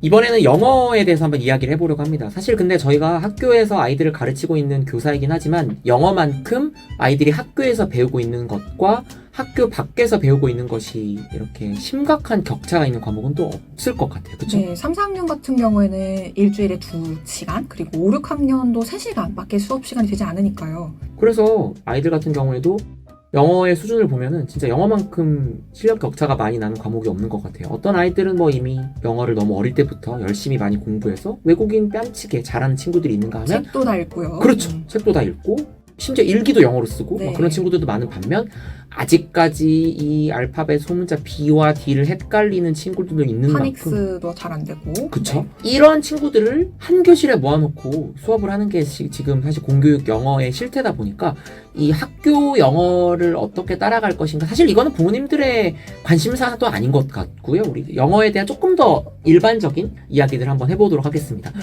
이번에는 영어에 대해서 한번 이야기를 해보려고 합니다. 사실 근데 저희가 학교에서 아이들을 가르치고 있는 교사이긴 하지만 영어만큼 아이들이 학교에서 배우고 있는 것과 학교 밖에서 배우고 있는 것이 이렇게 심각한 격차가 있는 과목은 또 없을 것 같아요. 그렇죠? 네, 3, 4학년 같은 경우에는 일주일에 2시간, 그리고 5, 6학년도 3시간밖에 수업 시간이 되지 않으니까요. 그래서 아이들 같은 경우에도 영어의 수준을 보면은 진짜 영어만큼 실력 격차가 많이 나는 과목이 없는 것 같아요. 어떤 아이들은 뭐 이미 영어를 너무 어릴 때부터 열심히 많이 공부해서 외국인 뺨치게 잘하는 친구들이 있는가 하면 책도 다 읽고요. 그렇죠. 책도 다 읽고 심지어 일기도 영어로 쓰고 네. 막 그런 친구들도 많은 반면 아직까지 이 알파벳 소문자 B와 D를 헷갈리는 친구들도 있는 만큼 파닉스도 잘 안 되고. 그쵸? 이런 친구들을 한 교실에 모아놓고 수업을 하는 게 지금 사실 공교육 영어의 실태다 보니까 이 학교 영어를 어떻게 따라갈 것인가 사실 이거는 부모님들의 관심사도 아닌 것 같고요. 우리 영어에 대한 조금 더 일반적인 이야기들 한번 해보도록 하겠습니다. 네.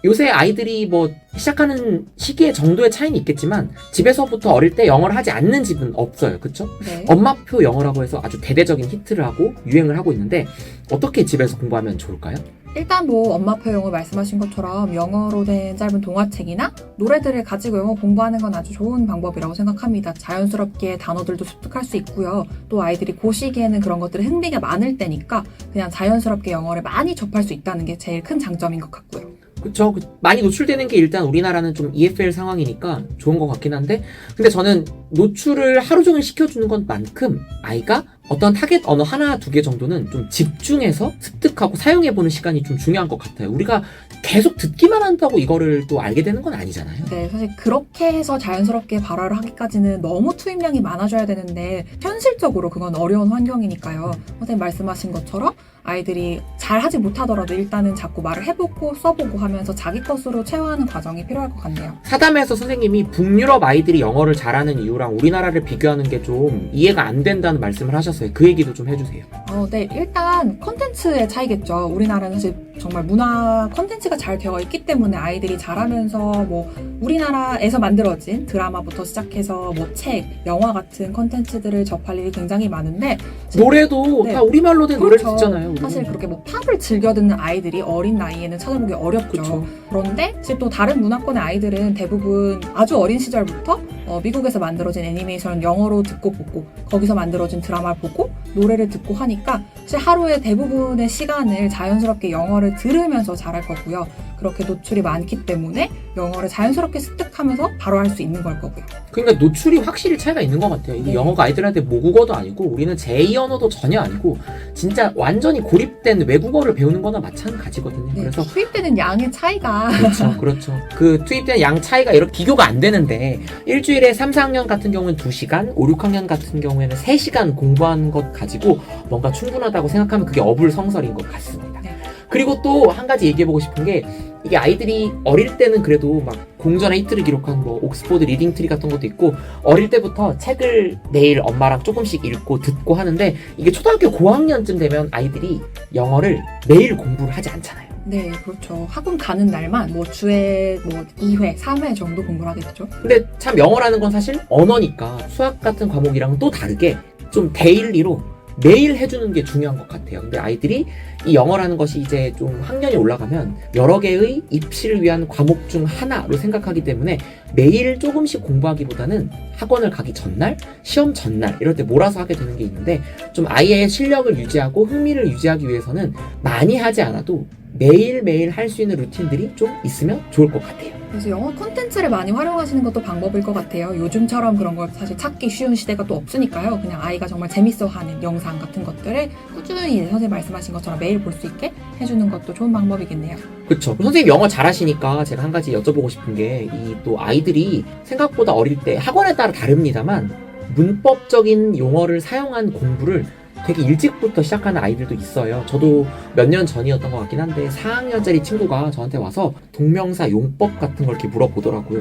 요새 아이들이 뭐 시작하는 시기의 정도의 차이는 있겠지만 집에서부터 어릴 때 영어를 하지 않는 집은 없어요. 그쵸? 네. 엄마표 영어라고 해서 아주 대대적인 히트를 하고 유행을 하고 있는데 어떻게 집에서 공부하면 좋을까요? 일단 뭐 엄마표 영어 말씀하신 것처럼 영어로 된 짧은 동화책이나 노래들을 가지고 영어 공부하는 건 아주 좋은 방법이라고 생각합니다. 자연스럽게 단어들도 습득할 수 있고요. 또 아이들이 그 시기에는 그런 것들에 흥미가 많을 때니까 그냥 자연스럽게 영어를 많이 접할 수 있다는 게 제일 큰 장점인 것 같고요. 그쵸. 많이 노출되는 게 일단 우리나라는 좀 EFL 상황이니까 좋은 것 같긴 한데 근데 저는 노출을 하루 종일 시켜주는 것만큼 아이가 어떤 타겟 언어 하나, 두 개 정도는 좀 집중해서 습득하고 사용해보는 시간이 좀 중요한 것 같아요. 우리가 계속 듣기만 한다고 이거를 또 알게 되는 건 아니잖아요. 네, 사실 그렇게 해서 자연스럽게 발화를 하기까지는 너무 투입량이 많아져야 되는데 현실적으로 그건 어려운 환경이니까요. 선생님 말씀하신 것처럼 아이들이 잘 하지 못하더라도 일단은 자꾸 말을 해보고 써보고 하면서 자기 것으로 체화하는 과정이 필요할 것 같네요. 사담에서 선생님이 북유럽 아이들이 영어를 잘하는 이유랑 우리나라를 비교하는 게 좀 이해가 안 된다는 말씀을 하셨어요. 그 얘기도 좀 해주세요. 네, 일단 컨텐츠의 차이겠죠. 우리나라는 사실 정말 문화 컨텐츠가 잘 되어 있기 때문에 아이들이 잘하면서 뭐 우리나라에서 만들어진 드라마부터 시작해서 뭐 책, 영화 같은 컨텐츠들을 접할 일이 굉장히 많은데 노래도 네. 다 우리말로 된 그렇죠. 노래를 듣잖아요. 우리는. 사실 그렇게 뭐 팝을 즐겨 듣는 아이들이 어린 나이에는 찾아보기 어렵죠. 그쵸. 그런데 사실 또 다른 문화권의 아이들은 대부분 아주 어린 시절부터 미국에서 만들어진 애니메이션 영어로 듣고 보고 거기서 만들어진 드라마를 보고 노래를 듣고 하니까 사실 하루에 대부분의 시간을 자연스럽게 영어를 들으면서 잘할 거고요. 그렇게 노출이 많기 때문에 영어를 자연스럽게 습득하면서 바로 할 수 있는 걸 거고요. 그러니까 노출이 확실히 차이가 있는 것 같아요. 이게 네. 영어가 아이들한테 모국어도 아니고 우리는 제2 언어도 전혀 아니고 진짜 완전히 고립된 외국어를 배우는 거나 마찬가지거든요. 네, 그래서 투입되는 양의 차이가 그렇죠, 그렇죠. 그 투입된 양 차이가 이렇게 비교가 안 되는데 일주일에 3, 4학년 같은 경우는 2시간, 5, 6학년 같은 경우에는 3시간 공부한 것 가지고 뭔가 충분하다고 생각하면 그게 어불성설인 것 같습니다. 네. 그리고 또 한 가지 얘기해보고 싶은 게 이게 아이들이 어릴 때는 그래도 막 공전의 히트를 기록한 뭐 옥스포드 리딩 트리 같은 것도 있고 어릴 때부터 책을 매일 엄마랑 조금씩 읽고 듣고 하는데 이게 초등학교 고학년쯤 되면 아이들이 영어를 매일 공부를 하지 않잖아요. 네, 그렇죠. 학원 가는 날만 뭐 주에 뭐 2회, 3회 정도 공부를 하게 되죠. 근데 참 영어라는 건 사실 언어니까 수학 같은 과목이랑 또 다르게 좀 데일리로 매일 해주는 게 중요한 것 같아요. 근데 아이들이 이 영어라는 것이 이제 좀 학년이 올라가면 여러 개의 입시를 위한 과목 중 하나로 생각하기 때문에 매일 조금씩 공부하기보다는 학원을 가기 전날, 시험 전날 이럴 때 몰아서 하게 되는 게 있는데 좀 아이의 실력을 유지하고 흥미를 유지하기 위해서는 많이 하지 않아도 매일매일 할 수 있는 루틴들이 좀 있으면 좋을 것 같아요. 그래서 영어 콘텐츠를 많이 활용하시는 것도 방법일 것 같아요. 요즘처럼 그런 걸 사실 찾기 쉬운 시대가 또 없으니까요. 그냥 아이가 정말 재밌어하는 영상 같은 것들을 꾸준히 선생님 말씀하신 것처럼 매일 볼 수 있게 해주는 것도 좋은 방법이겠네요. 그쵸. 선생님 영어 잘하시니까 제가 한 가지 여쭤보고 싶은 게 이 또 아이들이 생각보다 어릴 때 학원에 따라 다릅니다만 문법적인 용어를 사용한 공부를 되게 일찍부터 시작하는 아이들도 있어요. 저도 몇 년 전이었던 것 같긴 한데 4학년짜리 친구가 저한테 와서 동명사 용법 같은 걸 이렇게 물어보더라고요.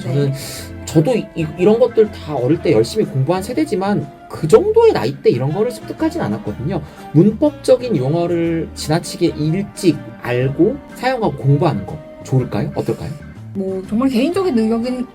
저도 이런 것들 다 어릴 때 열심히 공부한 세대지만 그 정도의 나이 때 이런 거를 습득하진 않았거든요. 문법적인 용어를 지나치게 일찍 알고 사용하고 공부하는 거 좋을까요? 어떨까요? 뭐 정말 개인적인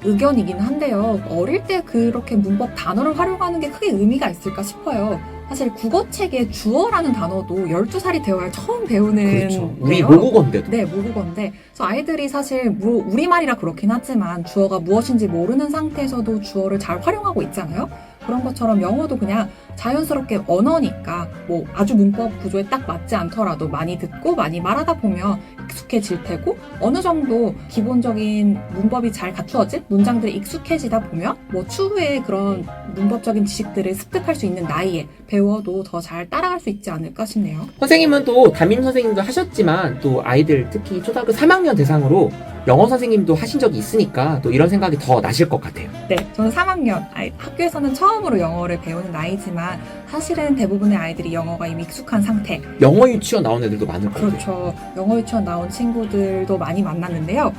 의견이긴 한데요. 어릴 때 그렇게 문법 단어를 활용하는 게 크게 의미가 있을까 싶어요. 사실 국어책에 주어라는 단어도 12살이 되어야 처음 배우는 그렇죠. 우리 거예요. 모국어인데도. 네, 모국어인데 그래서 아이들이 사실 우리말이라 그렇긴 하지만 주어가 무엇인지 모르는 상태에서도 주어를 잘 활용하고 있잖아요. 그런 것처럼 영어도 그냥 자연스럽게 언어니까 뭐 아주 문법 구조에 딱 맞지 않더라도 많이 듣고 많이 말하다 보면 익숙해질 테고 어느 정도 기본적인 문법이 잘 갖추어진 문장들이 익숙해지다 보면 뭐 추후에 그런 문법적인 지식들을 습득할 수 있는 나이에 배워도 더 잘 따라갈 수 있지 않을까 싶네요. 선생님은 또 담임 선생님도 하셨지만 또 아이들 특히 초등학교 3학년 대상으로 영어 선생님도 하신 적이 있으니까 또 이런 생각이 더 나실 것 같아요. 네, 저는 3학년 학교에서는 처음으로 영어를 배우는 나이지만 사실은 대부분의 아이들이 영어가 이미 익숙한 상태. 영어 유치원 나온 애들도 많을 거예요. 그렇죠. 영어 유치원 나온 친구들도 많이 만났는데요.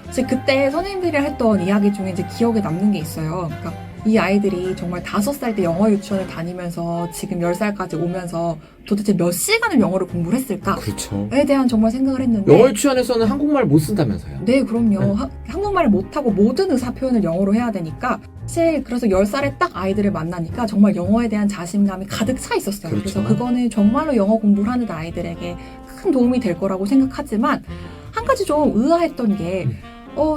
이제 그때 선생님들이랑 했던 이야기 중에 이제 기억에 남는 게 있어요. 그러니까 이 아이들이 정말 5살 때 영어 유치원을 다니면서 지금 10살까지 오면서 도대체 몇 시간을 영어를 공부를 했을까에 그렇죠. 대한 정말 생각을 했는데 영어 유치원에서는 한국말 못 쓴다면서요. 네, 그럼요. 네. 한국말을 못하고 모든 의사 표현을 영어로 해야 되니까 사실 그래서 10살에 딱 아이들을 만나니까 정말 영어에 대한 자신감이 가득 차 있었어요. 그렇죠. 그래서 그거는 정말로 영어 공부를 하는 아이들에게 큰 도움이 될 거라고 생각하지만 한 가지 좀 의아했던 게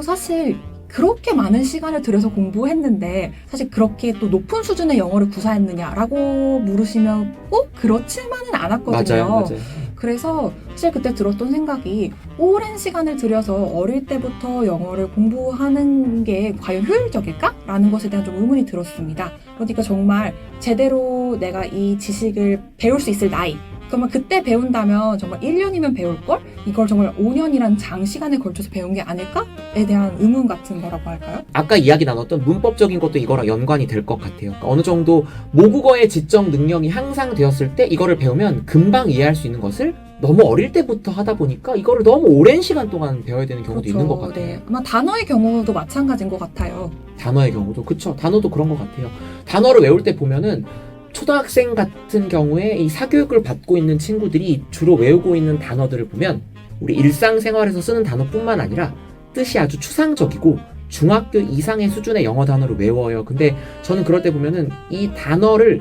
사실 그렇게 많은 시간을 들여서 공부했는데 사실 그렇게 또 높은 수준의 영어를 구사했느냐라고 물으시면 꼭 그렇지만은 않았거든요. 맞아요. 그래서 사실 그때 들었던 생각이 오랜 시간을 들여서 어릴 때부터 영어를 공부하는 게 과연 효율적일까? 라는 것에 대한 좀 의문이 들었습니다. 그러니까 정말 제대로 내가 이 지식을 배울 수 있을 나이, 그러면 그때 배운다면 정말 1년이면 배울걸? 이걸 정말 5년이란 장시간에 걸쳐서 배운 게 아닐까?에 대한 의문 같은 거라고 할까요? 아까 이야기 나눴던 문법적인 것도 이거랑 연관이 될 것 같아요. 그러니까 어느 정도 모국어의 지적 능력이 향상되었을 때 이거를 배우면 금방 이해할 수 있는 것을 너무 어릴 때부터 하다 보니까 이거를 너무 오랜 시간 동안 배워야 되는 경우도 있는 것 같아요. 네. 아마 단어의 경우도 마찬가지인 것 같아요. 단어의 경우도 그쵸. 단어도 그런 것 같아요. 단어를 외울 때 보면은 초등학생 같은 경우에 이 사교육을 받고 있는 친구들이 주로 외우고 있는 단어들을 보면 우리 일상생활에서 쓰는 단어뿐만 아니라 뜻이 아주 추상적이고 중학교 이상의 수준의 영어 단어를 외워요. 근데 저는 그럴 때 보면은 이 단어를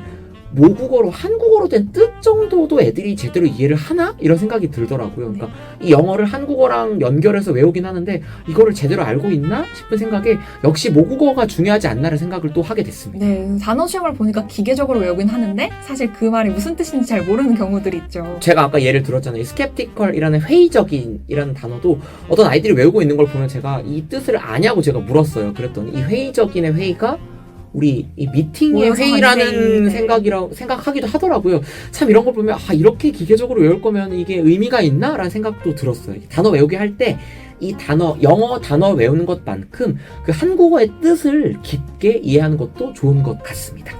모국어로 한국어로 된 뜻 정도도 애들이 제대로 이해를 하나? 이런 생각이 들더라고요. 그러니까 이 영어를 한국어랑 연결해서 외우긴 하는데 이거를 제대로 알고 있나 싶은 생각에 역시 모국어가 중요하지 않나라는 생각을 또 하게 됐습니다. 네, 단어 시험을 보니까 기계적으로 외우긴 하는데 사실 그 말이 무슨 뜻인지 잘 모르는 경우들이 있죠. 제가 아까 예를 들었잖아요. skeptical이라는 회의적인이라는 단어도 어떤 아이들이 외우고 있는 걸 보면 제가 이 뜻을 아냐고 제가 물었어요. 그랬더니 이 회의적인의 회의가 우리 이 미팅의 모여서 회의라는 하는 회의. 생각하기도 하더라고요. 참 이런 걸 보면 이렇게 기계적으로 외울 거면 이게 의미가 있나? 라는 생각도 들었어요. 단어 외우기 할 때 이 단어, 영어 단어 외우는 것만큼 그 한국어의 뜻을 깊게 이해하는 것도 좋은 것 같습니다.